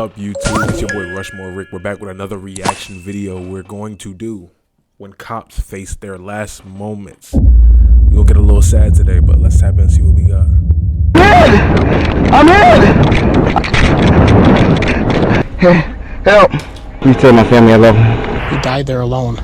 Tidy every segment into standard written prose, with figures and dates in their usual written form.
up, YouTube? It's your boy RushMoreRick. We're back with another reaction video. We're going to do when cops face their last moments. We're gonna get a little sad today, but let's tap in and see what we got. I'm in! Help! You tell my family I love them. He died there alone.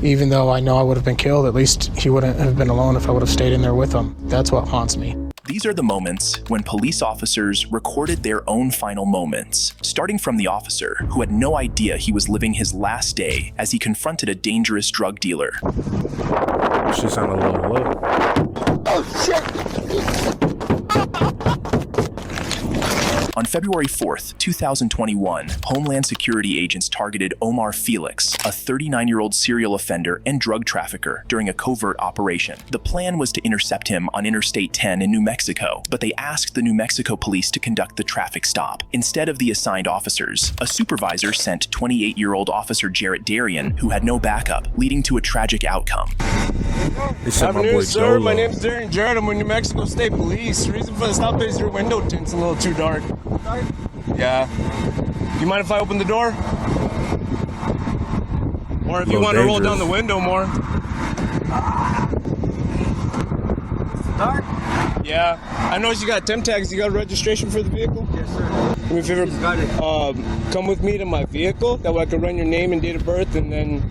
Even though I know I would have been killed, at least he wouldn't have been alone if I would have stayed in there with him. That's what haunts me. These are the moments when police officers recorded their own final moments, starting from the officer who had no idea he was living his last day as he confronted a dangerous drug dealer. She sounded a little low. Oh, shit! On February 4th, 2021, Homeland Security agents targeted Omar Felix, a 39-year-old serial offender and drug trafficker, during a covert operation. The plan was to intercept him on Interstate 10 in New Mexico, but they asked the New Mexico police to conduct the traffic stop. Instead of the assigned officers, a supervisor sent 28-year-old Officer Jarrett Darian, who had no backup, leading to a tragic outcome. Afternoon, sir. My name's Darian Jarrett. I'm with New Mexico State Police. Reason for the stop is your window tint's a little too dark. Yeah. You mind if I open the door? Or if you want to roll down the window more. Dark? Yeah. I noticed you got temp tags. You got a registration for the vehicle? Yes, sir. Do me a favor, come with me to my vehicle. That way I can run your name and date of birth, and then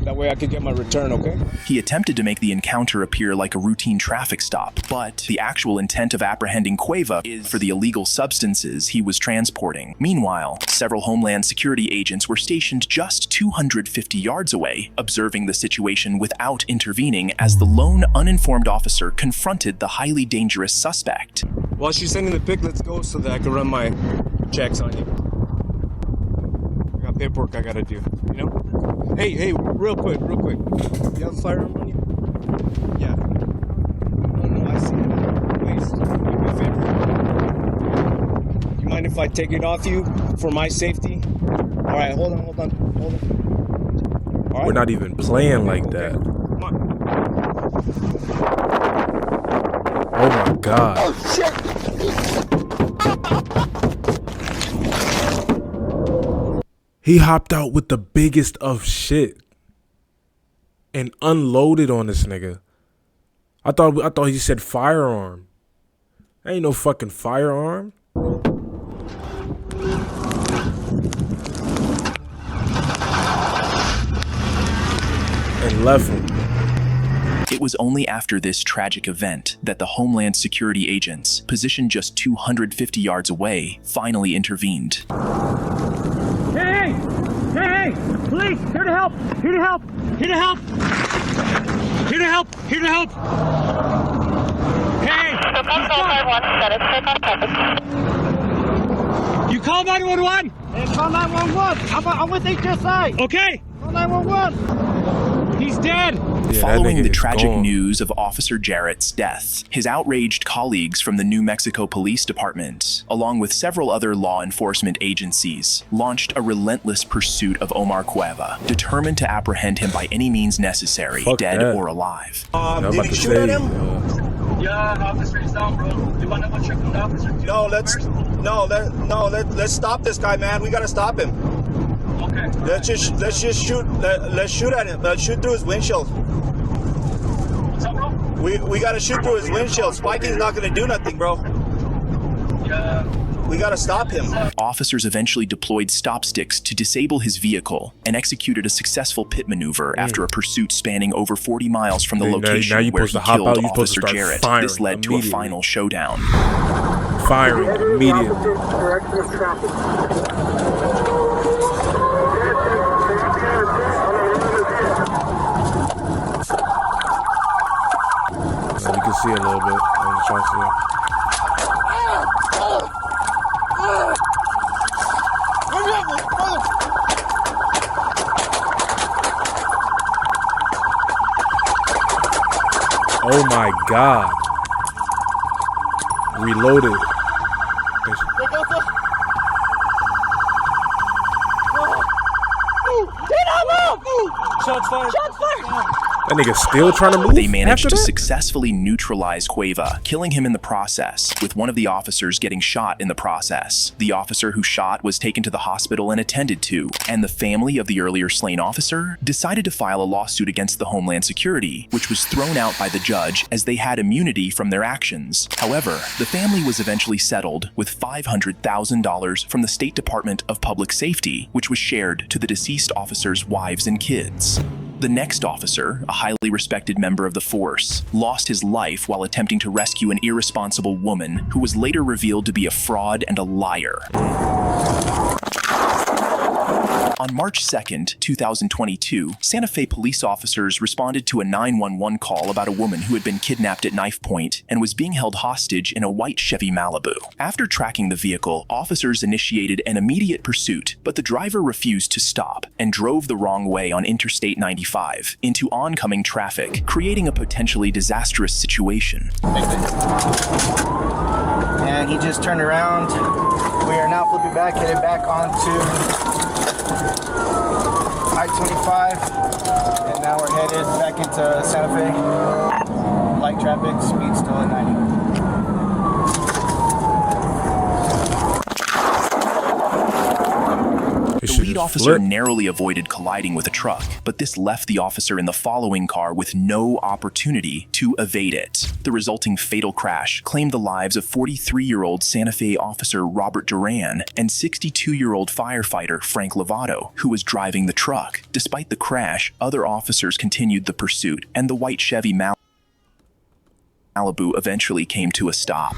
that way I could get my return, okay? He attempted to make the encounter appear like a routine traffic stop, but the actual intent of apprehending Cueva is for the illegal substances he was transporting. Meanwhile, several Homeland Security agents were stationed just 250 yards away, observing the situation without intervening as the lone uninformed officer confronted the highly dangerous suspect. While she's sending the pic, let's go so that I can run my checks on you. I got paperwork I gotta do, you know? Hey, real quick. You have a firearm on you? Yeah. No, I see it. Please, do me a favor. You mind if I take it off you for my safety? All right, hold on. All right. We're not even playing like that. Come on. Oh my God. Oh, shit! He hopped out with the biggest of shit and unloaded on this nigga. I thought he said firearm. Ain't no fucking firearm. And left him. It was only after this tragic event that the Homeland Security agents, positioned just 250 yards away, finally intervened. Hey! Police! Here to help! Hey! You call 911? Hey, call 911. I'm with HSI. Okay. Call 911. He's dead. Yeah, Following the tragic news of Officer Jarrett's death, his outraged colleagues from the New Mexico Police Department, along with several other law enforcement agencies, launched a relentless pursuit of Omar Cueva, determined to apprehend him by any means necessary, dead or alive. Did he shoot at him? Yeah, officer, he's down, bro. You want to go check on the officer? Let's stop this guy, man. We gotta stop him. Okay. Let's just shoot. Let's shoot at him. Let's shoot through his windshield. What's up, bro? We gotta shoot through his windshield. Spiking's not gonna do nothing, bro. Yeah. We gotta stop him. Officers eventually deployed stop sticks to disable his vehicle and executed a successful pit maneuver after a pursuit spanning over 40 miles from the location where he killed Officer Jarrett. This led to a final showdown. Firing immediately. You can see a little bit. I'm just trying to see. Oh my God. Reloaded. Shots fired. That nigga still trying to move. They managed after to that? successfully neutralize Cueva, killing him in the process, with one of the officers getting shot in the process. The officer who shot was taken to the hospital and attended to, and the family of the earlier slain officer decided to file a lawsuit against the Homeland Security, which was thrown out by the judge as they had immunity from their actions. However, the family was eventually settled with $500,000 from the State Department of Public Safety, which was shared to the deceased officers' wives and kids. The next officer, a highly respected member of the force, lost his life while attempting to rescue an irresponsible woman who was later revealed to be a fraud and a liar. On March 2nd, 2022, Santa Fe police officers responded to a 911 call about a woman who had been kidnapped at knife point and was being held hostage in a white Chevy Malibu. After tracking the vehicle, officers initiated an immediate pursuit, but the driver refused to stop and drove the wrong way on Interstate 95 into oncoming traffic, creating a potentially disastrous situation. And he just turned around. We are now flipping back, headed back onto I-25, and now we're headed back into Santa Fe. Light traffic, speed still at 90. The lead officer narrowly avoided colliding with a truck, but this left the officer in the following car with no opportunity to evade it. The resulting fatal crash claimed the lives of 43-year-old Santa Fe officer Robert Duran and 62-year-old firefighter Frank Lovato, who was driving the truck. Despite the crash, other officers continued the pursuit, and the white Chevy Malibu eventually came to a stop.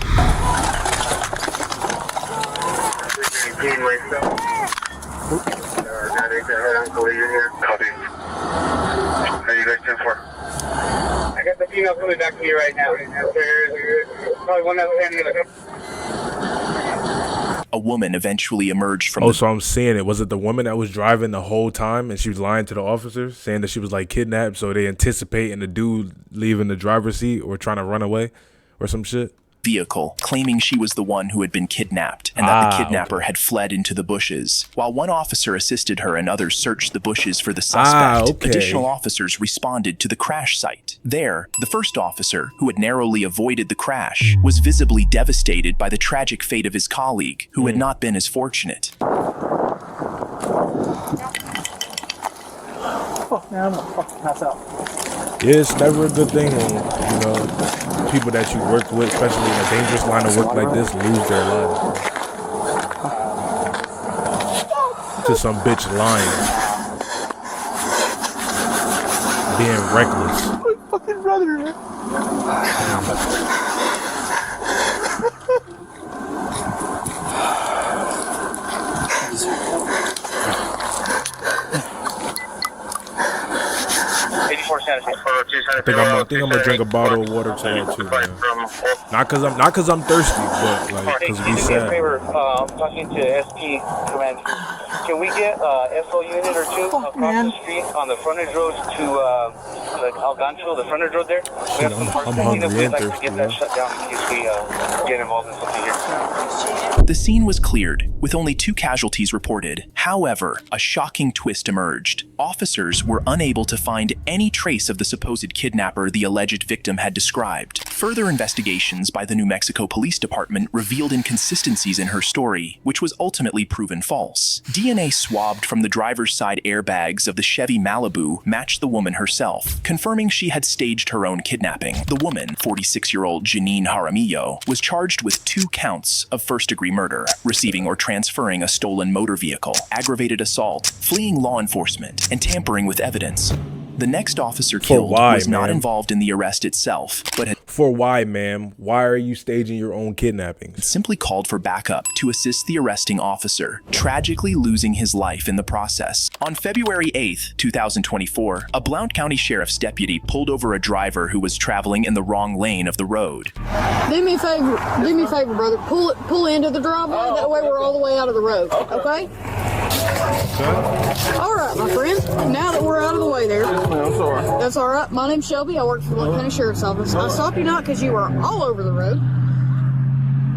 I got the female coming back to me right now. Probably one that was handing it. A woman eventually emerged from so I'm seeing it. Was it the woman that was driving the whole time and she was lying to the officers, saying that she was like kidnapped, so they anticipating the dude leaving the driver's seat or trying to run away or some shit? Vehicle, claiming she was the one who had been kidnapped and that the kidnapper had fled into the bushes. While one officer assisted her and others searched the bushes for the suspect, additional officers responded to the crash site. There, the first officer, who had narrowly avoided the crash, was visibly devastated by the tragic fate of his colleague, who had not been as fortunate. Oh, man, I'm gonna fucking pass out. Yeah, it's never a good thing when, you know, people that you work with, especially in a dangerous line of work like this, lose their lives. To some bitch lying. Being reckless. My fucking brother. I think I'm gonna drink a bottle of water to that too, man. Not cause I'm thirsty, but like cause we sad. I'm talking to SP Command. Can we get SO unit or two across the street on the frontage road to the El Gancho, the frontage road there? We have some I'm hungry and thirsty. Get that shut down in case we get involved in something here. The scene was cleared, with only 2 casualties reported. However, a shocking twist emerged. Officers were unable to find any trace of the supposed kidnapper the alleged victim had described. Further investigations by the New Mexico Police Department revealed inconsistencies in her story, which was ultimately proven false. DNA swabbed from the driver's side airbags of the Chevy Malibu matched the woman herself, confirming she had staged her own kidnapping. The woman, 46-year-old Janine Jaramillo, was charged with 2 counts of first-degree murder, receiving or transferring a stolen motor vehicle, aggravated assault, fleeing law enforcement, and tampering with evidence. The next officer killed was not involved in the arrest itself, but had For why, ma'am? Why are you staging your own kidnappings? simply called for backup to assist the arresting officer, tragically losing his life in the process. On February 8th, 2024, a Blount County Sheriff's deputy pulled over a driver who was traveling in the wrong lane of the road. Do me a favor, brother. Pull into the driveway. That way we're all the way out of the road. Okay? All right, my friend. Now that we're out of the way there. I'm sorry. That's all right. My name's Shelby. I work for the Blount County Sheriff's Office. I stopped you not because you were all over the road.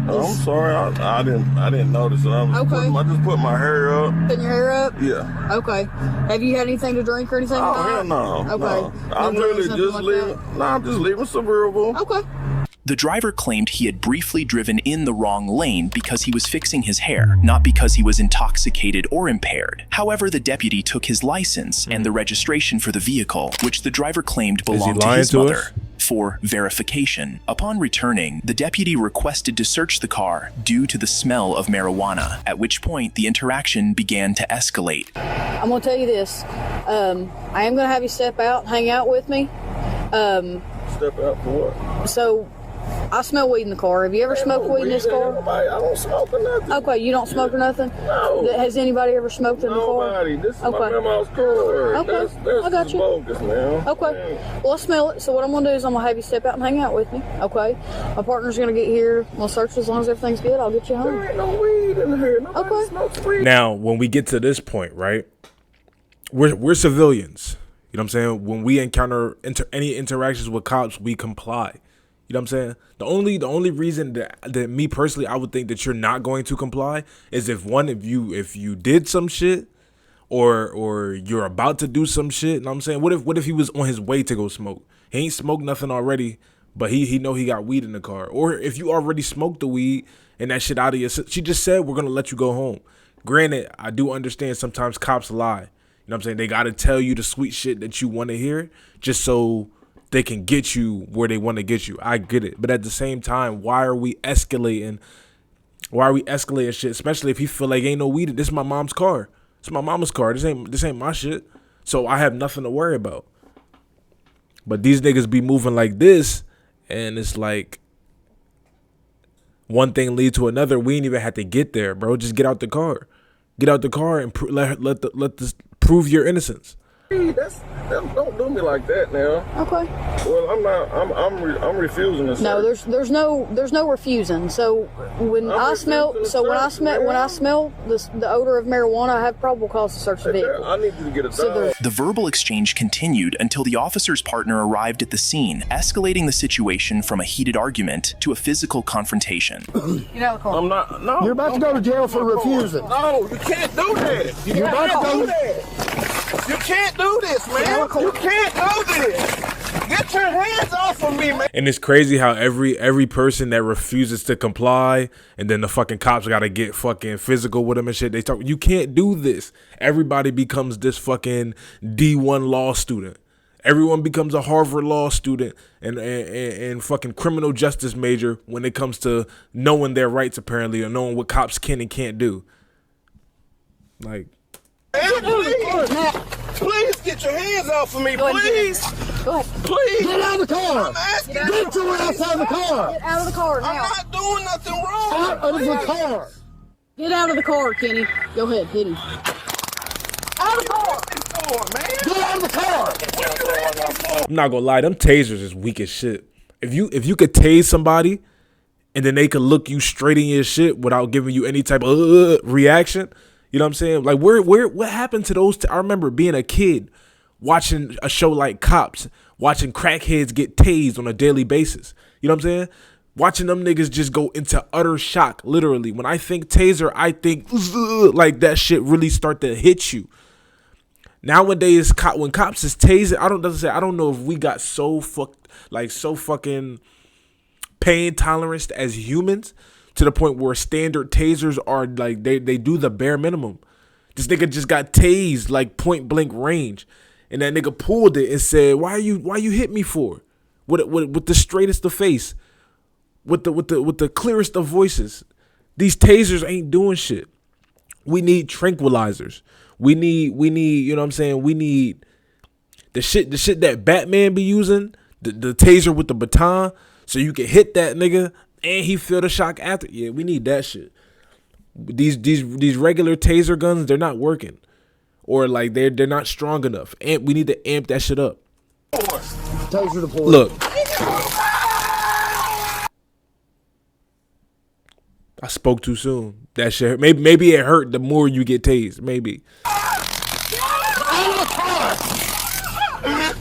I'm sorry, I didn't notice it. I just put my hair up. Putting your hair up? Yeah. Okay. Have you had anything to drink or anything? Oh, tonight? hell no. Okay. No. I'm really just leaving. No, I'm just leaving Suburban. Okay. The driver claimed he had briefly driven in the wrong lane because he was fixing his hair, not because he was intoxicated or impaired. However, the deputy took his license and the registration for the vehicle, which the driver claimed belonged to his mother, for verification. Upon returning, the deputy requested to search the car due to the smell of marijuana, at which point the interaction began to escalate. I'm going to tell you this. I am going to have you step out and hang out with me. Step out for what? So, I smell weed in the car. Have you ever smoked weed in this car? I don't smoke or nothing. Okay, you don't smoke or nothing? No. Has anybody ever smoked in the car? Nobody. This is my grandma's car. Okay, That's I got you. bogus, man. Okay, well, I smell it. So what I'm going to do is I'm going to have you step out and hang out with me, okay? My partner's going to get here. We'll search as long as everything's good. I'll get you home. There ain't no weed in here. Nobody smokes weed. Now, when we get to this point, right, we're civilians. You know what I'm saying? When we encounter any interactions with cops, we comply. You know what I'm saying? The only reason that me personally, I would think that you're not going to comply is if you did some shit or you're about to do some shit. You know what I'm saying? What if he was on his way to go smoke? He ain't smoked nothing already, but he know he got weed in the car. Or if you already smoked the weed and that shit out of your, she just said we're gonna let you go home. Granted, I do understand sometimes cops lie. You know what I'm saying? They gotta tell you the sweet shit that you want to hear just so they can get you where they want to get you. I get it. But at the same time, why are we escalating? Why are we escalating shit? Especially if he feel like ain't no weed. This is my mom's car. It's my mama's car. This ain't my shit. So I have nothing to worry about. But these niggas be moving like this, and it's like one thing lead to another. We ain't even had to get there, bro. Just get out the car. Get out the car and let this prove your innocence. Don't do me like that now. Okay. Well, I'm refusing to search. No, there's no refusing. So when I smell the odor of marijuana, I have probable cause to search the vehicle. I need you to get a dog. The verbal exchange continued until the officer's partner arrived at the scene, escalating the situation from a heated argument to a physical confrontation. Get out of the car. I'm not. No. You're about to go to jail for refusing. No, you can't do that. You're about to go. You can't do this, man. You can't do this. Get your hands off of me, man. And it's crazy how every person that refuses to comply, and then the fucking cops gotta get fucking physical with them and shit. They talk, you can't do this. Everybody becomes this fucking D1 law student. Everyone becomes a Harvard law student and fucking criminal justice major when it comes to knowing their rights, apparently, or knowing what cops can and can't do. Like, Please get your hands off of me, please. Go ahead. Please. Get out of the car. I'm asking Get your ass out of the car. Get out of the car now. I'm not doing nothing wrong. Out of the car. Get out of the car, Kenny. Go ahead, hit him. Out of the car. Get out of the car. I'm not gonna lie, them tasers is weak as shit. If you could tase somebody and then they could look you straight in your shit without giving you any type of reaction, you know what I'm saying? Like what happened to those? I remember being a kid watching a show like Cops, watching crackheads get tased on a daily basis. You know what I'm saying? Watching them niggas just go into utter shock, literally. When I think taser, I think like that shit really start to hit you. Nowadays, when cops is tasing, I don't know if we got so fucking pain tolerance as humans to the point where standard tasers are like they do the bare minimum. This nigga just got tased like point blank range, and that nigga pulled it and said, "Why you hit me for?" With the straightest of face, with the clearest of voices. These tasers ain't doing shit. We need tranquilizers. We need, you know what I'm saying? We need the shit that Batman be using, the taser with the baton, so you can hit that nigga and he feel the shock after. Yeah, we need that shit. These regular taser guns, they're not working. Or like they're not strong enough. And we need to amp that shit up. Taser deployed. Look. I spoke too soon. That shit. Maybe it hurt the more you get tased. Maybe.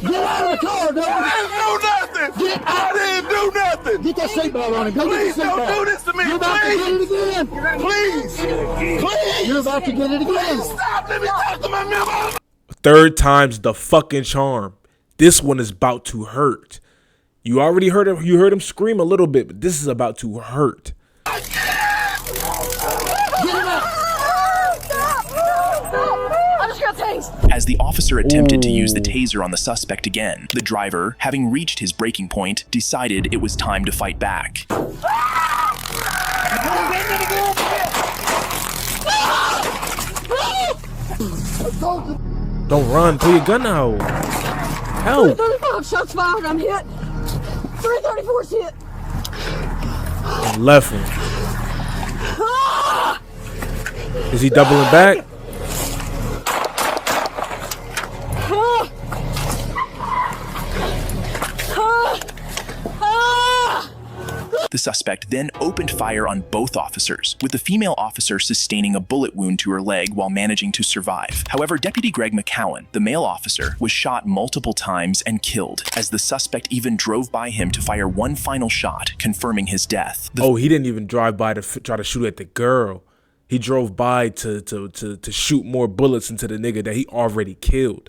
Get out of the car, dog. I didn't do nothing. Get out. I didn't do do nothing. Get that seatbelt on him. Go Please get the seatbelt. don't do this to me. You're about to get it again. Please. Please. You're about to get it again. Please stop. Let me talk to my memo. Third time's the fucking charm. This one is about to hurt. You already heard him. You heard him scream a little bit, but this is about to hurt. Get him out. I just got tased. As the officer attempted to use the taser on the suspect again, the driver, having reached his breaking point, decided it was time to fight back. Don't run. Pull your gun out. Help. 335 shots fired. I'm hit. 334's hit. Left him. Is he doubling back? The suspect then opened fire on both officers, with the female officer sustaining a bullet wound to her leg while managing to survive. However, Deputy Greg McCowan, the male officer, was shot multiple times and killed, as the suspect even drove by him to fire one final shot, confirming his death. Oh, he didn't even drive by to try to shoot at the girl. He drove by to shoot more bullets into the nigga that he already killed.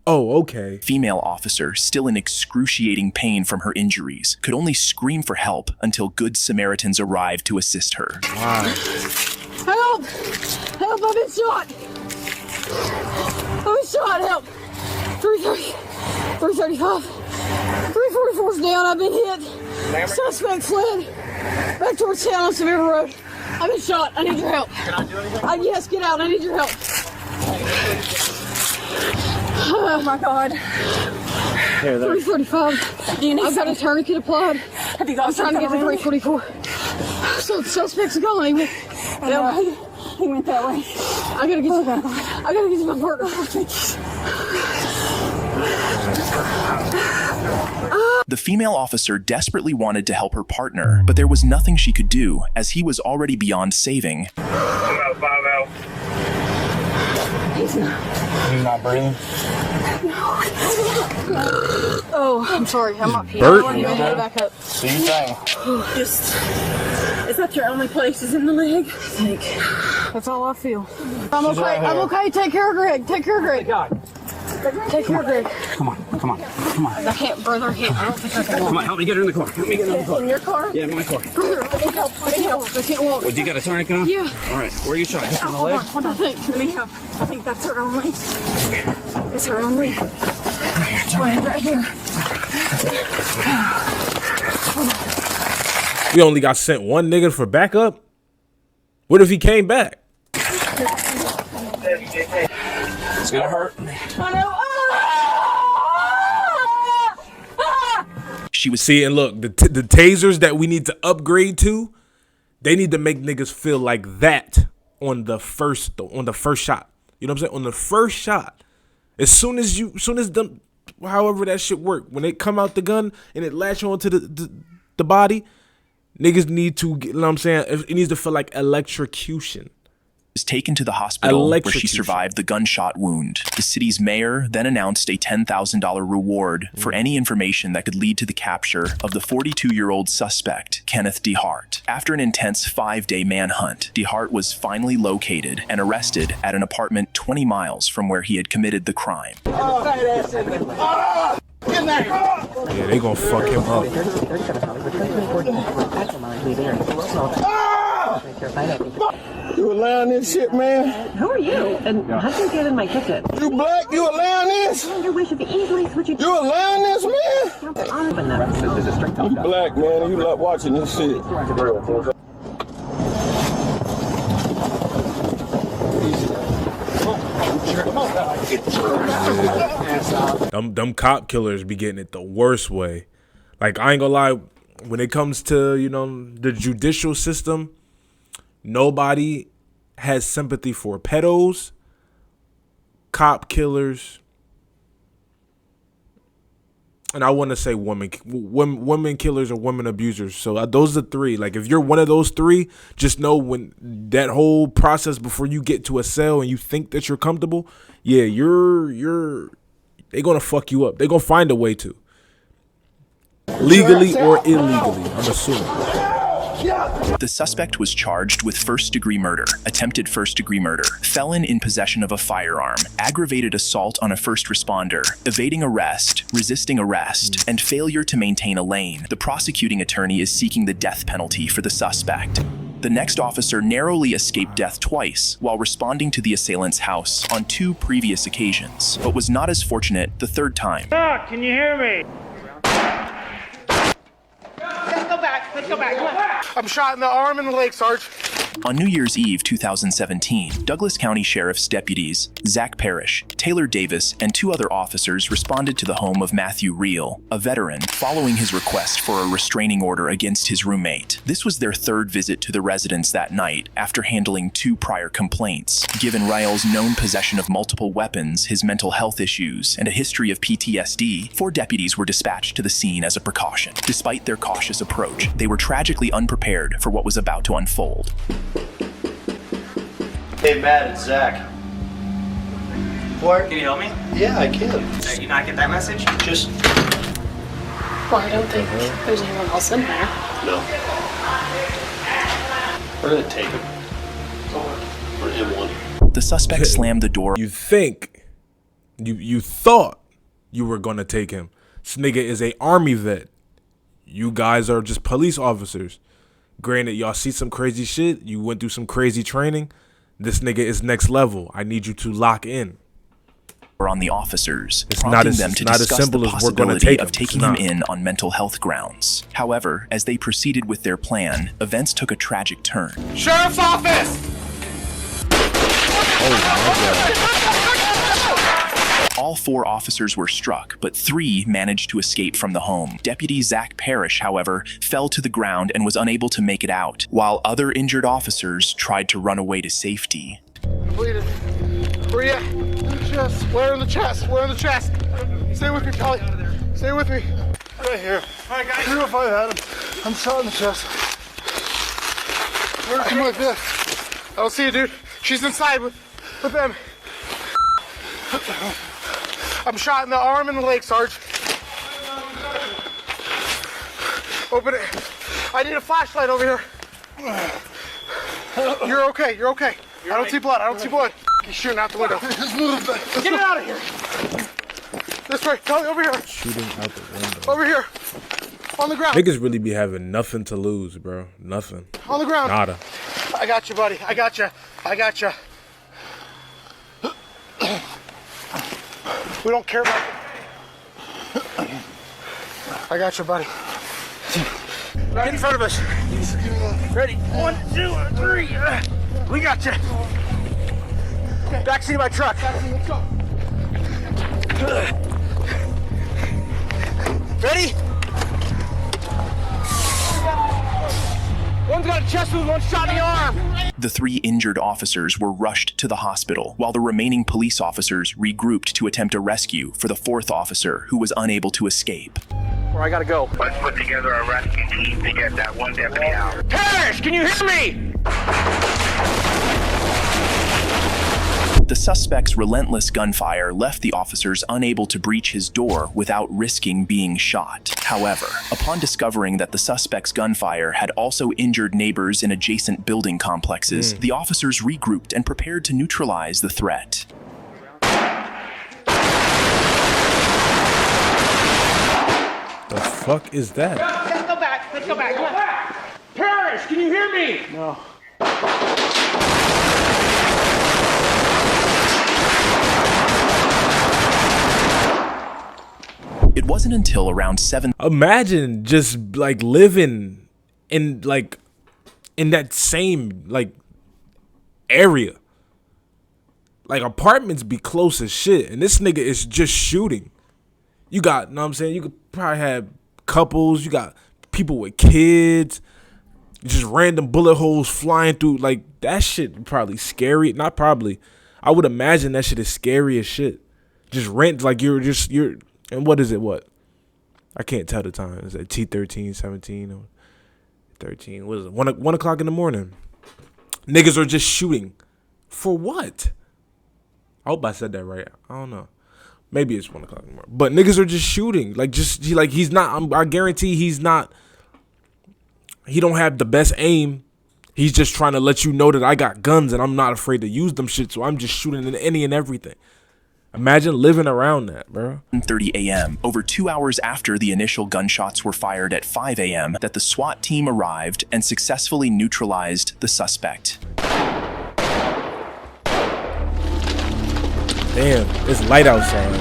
Oh, okay. Female officer, still in excruciating pain from her injuries, could only scream for help until good Samaritans arrived to assist her. Wow. Help! Help! I've been shot! I've been shot! Help! 330, 335, 344's down. I've been hit. Suspect fled back towards town on Severe Road. I've been shot. I need your help. Can I do anything? Yes, get out. I need your help. Oh my God. 345. Do you need I've got a tourniquet applied. Have you got I'm trying to get to 344. So the suspect's gone. He went that way. He went that way. I gotta get to my partner. The female officer desperately wanted to help her partner, but there was nothing she could do, as he was already beyond saving. He's not breathing. Oh, I'm sorry. I'm up here. Bert? I need to back up. Do you think? Just, is that your only place? Is in the leg? That's all I feel. I'm okay. right I'm here. okay. Take care of Greg. Take care of Greg. Take care of Greg. Come on. I can't, brother. I can't. I don't think I can. Come on, help me get her in the car. In your car? Yeah, in my car. Brother, I need help. I need help. I can't walk. Well, you got a tourniquet on? Yeah. All right, where are you shot? On the Hold leg? on. What do I think? Let me help. I think that's her only. It's her only. Right here. We only got sent one nigga for backup? What if he came back? It's gonna hurt. I know. She was See, and look, the tasers that we need to upgrade to, they need to make niggas feel like that on the first shot. You know what I'm saying? On the first shot. As soon as them, however that shit work, when they come out the gun and it latch onto the body, niggas need to, you know what I'm saying? It needs to feel like electrocution. was taken to the hospital where she survived the gunshot wound. The city's mayor then announced a $10,000 reward for any information that could lead to the capture of the 42-year-old suspect, Kenneth DeHart. After an intense 5-day manhunt, DeHart was finally located and arrested at an apartment 20 miles from where he had committed the crime. Yeah, they gonna fuck him up. You allowing this shit, man? Who are you? And how'd you get in my kitchen? You black? You allowing this? Your wish would be easily switching. You allowing this, man? You black, man. You like watching this shit. Them cop killers be getting it the worst way. Like, I ain't gonna lie, when it comes to, you know, the judicial system, nobody has sympathy for pedos, cop killers, and I want to say women killers or women abusers. So those are the three. Like, if you're one of those three, just know when that whole process before you get to a cell and you think that you're comfortable, yeah, they're gonna fuck you up. They're gonna find a way to. Legally or illegally, I'm assuming. The suspect was charged with first-degree murder, attempted first-degree murder, felon in possession of a firearm, aggravated assault on a first responder, evading arrest, resisting arrest, and failure to maintain a lane. The prosecuting attorney is seeking the death penalty for the suspect. The next officer narrowly escaped death twice while responding to the assailant's house on 2 previous occasions, but was not as fortunate the third time. Can you hear me? Let's go back. Let's go back. Come on. I'm shot in the arm and the leg, Sarge. On New Year's Eve 2017, Douglas County Sheriff's deputies Zach Parrish, Taylor Davis, and 2 other officers responded to the home of Matthew Reel, a veteran, following his request for a restraining order against his roommate. This was their 3rd visit to the residence that night after handling 2 prior complaints. Given Riel's known possession of multiple weapons, his mental health issues, and a history of PTSD, 4 deputies were dispatched to the scene as a precaution. Despite their cautious approach, they were tragically unprepared for what was about to unfold. Hey Matt, it's Zach. What? Can you help me? Yeah, I can. Did you not get that message? Just... Well, I don't think there's anyone else in there. No. We're gonna take him. We're M1. The suspect slammed the door. You think, you thought you were gonna take him. This nigga is a army vet. You guys are just police officers. Granted, y'all see some crazy shit. You went through some crazy training. This nigga is next level. I need you to lock in. On the officers, it's prompting not as, them to not as discuss simple the as we're going to possibility take him. of taking him in on mental health grounds. However, as they proceeded with their plan, events took a tragic turn. Sheriff's office! Oh my God. All 4 officers were struck, but 3 managed to escape from the home. Deputy Zach Parrish, however, fell to the ground and was unable to make it out, while other injured officers tried to run away to safety. Bleeding. Where you at? In the chest. Where in the chest? Where in the chest? Stay with me, Kelly. Stay with me. Right here. All right, guys. 205 Adam. I'm shot in the chest. Where's come like this? I don't see you, dude. She's inside with them. I'm shot in the arm and the leg, Sarge. Open it. I need a flashlight over here. You're okay. You're okay. I don't see blood. I don't see blood. He's shooting out the window. Get it out of here. This way. Kelly, over here. Shooting out the window. Over here. On the ground. Niggas really be having nothing to lose, bro. Nothing. On the ground. Nada. I got you, buddy. I got you. I got you. We don't care about it. I got you, buddy. Get in front of us. Ready? 1, 2, 3. We got you. Backseat of my truck. Let's go. Ready? One's got a chest wound, one shot in the arm. The 3 injured officers were rushed to the hospital, while the remaining police officers regrouped to attempt a rescue for the 4th officer, who was unable to escape. Where I gotta go. Let's put together a rescue team to get that one deputy out. Parrish, can you hear me? The suspect's relentless gunfire left the officers unable to breach his door without risking being shot. However, upon discovering that the suspect's gunfire had also injured neighbors in adjacent building complexes, the officers regrouped and prepared to neutralize the threat. The fuck is that? Let's go back. Let's go back. Come on. Parrish, can you hear me? No. It wasn't until around 7. Imagine just like living in that same area. Like apartments be close as shit, and this nigga is just shooting. You got, know what I'm saying? You could probably have couples, you got people with kids, just random bullet holes flying through. Like that shit probably scary. Not probably. I would imagine that shit is scary as shit. Just rent like you're and what is it? What? I can't tell the time. Is it T13, 17, or 13? What is it? 1 o'clock in the morning. Niggas are just shooting. For what? I hope I said that right. I don't know. Maybe it's 1 o'clock in the morning. But niggas are just shooting. Like, he's not, I guarantee he don't have the best aim. He's just trying to let you know that I got guns and I'm not afraid to use them shit. So I'm just shooting in any and everything. Imagine living around that, bro. 1:30 a.m., over 2 hours after the initial gunshots were fired at 5 a.m., that the SWAT team arrived and successfully neutralized the suspect. Damn, it's light outside.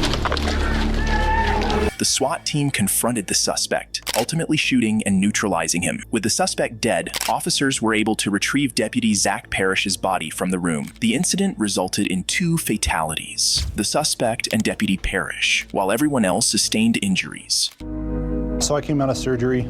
The SWAT team confronted the suspect, ultimately shooting and neutralizing him. With the suspect dead, officers were able to retrieve Deputy Zach Parrish's body from the room. The incident resulted in 2 fatalities, the suspect and Deputy Parrish, while everyone else sustained injuries. So I came out of surgery.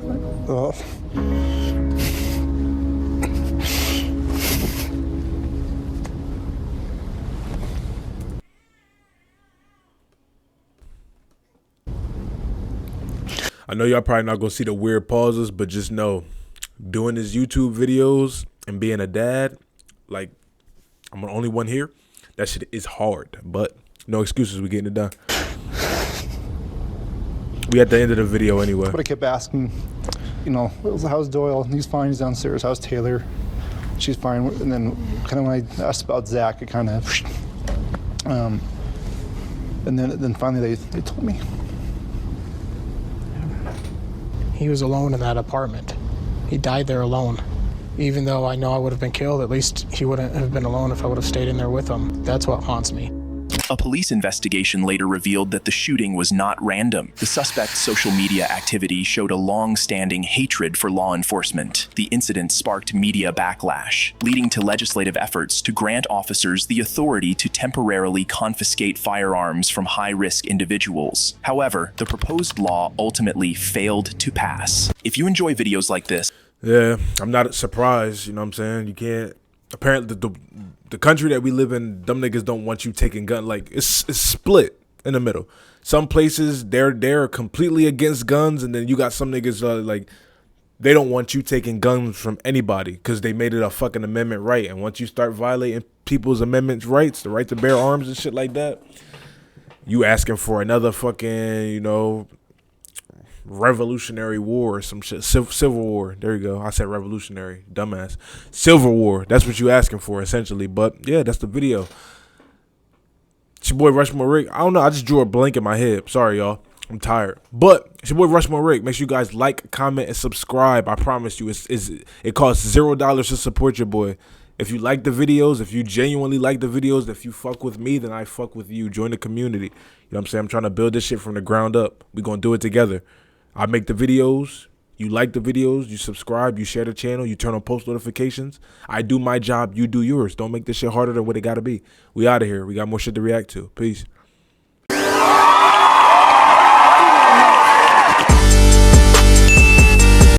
I know y'all probably not gonna see the weird pauses, but just know, doing his YouTube videos and being a dad, like, I'm the only one here, that shit is hard, but no excuses, we getting it done. We at the end of the video anyway. But I kept asking, you know, how's Doyle? He's fine, he's downstairs. How's Taylor? She's fine. And then kind of when I asked about Zach, it kind of, and then finally they told me. He was alone in that apartment. He died there alone. Even though I know I would have been killed, at least he wouldn't have been alone if I would have stayed in there with him. That's what haunts me. A police investigation later revealed that the shooting was not random. The suspect's social media activity showed a long-standing hatred for law enforcement. The incident sparked media backlash, leading to legislative efforts to grant officers the authority to temporarily confiscate firearms from high-risk individuals. However, the proposed law ultimately failed to pass. If you enjoy videos like this, yeah, I'm not surprised, you know what I'm saying? You can't, apparently the country that we live in, them niggas don't want you taking gun. Like, it's split in the middle. Some places they're completely against guns, and then you got some niggas like they don't want you taking guns from anybody because they made it a fucking amendment right. And once you start violating people's amendment rights, the right to bear arms and shit like that, you asking for another fucking, you know, revolutionary war or some shit. Civil war. There you go. I said revolutionary. Dumbass. Civil war. That's what you asking for, essentially. But yeah, that's the video. It's your boy RushMoreRick. I don't know. I just drew a blank in my head. Sorry, y'all. I'm tired. But it's your boy RushMoreRick. Make sure you guys like, comment, and subscribe. I promise you, it costs $0 to support your boy. If you like the videos, if you genuinely like the videos, if you fuck with me, then I fuck with you. Join the community. You know what I'm saying? I'm trying to build this shit from the ground up. We're going to do it together. I make the videos, you like the videos, you subscribe, you share the channel, you turn on post notifications. I do my job, you do yours. Don't make this shit harder than what it gotta be. We out of here. We got more shit to react to. Peace.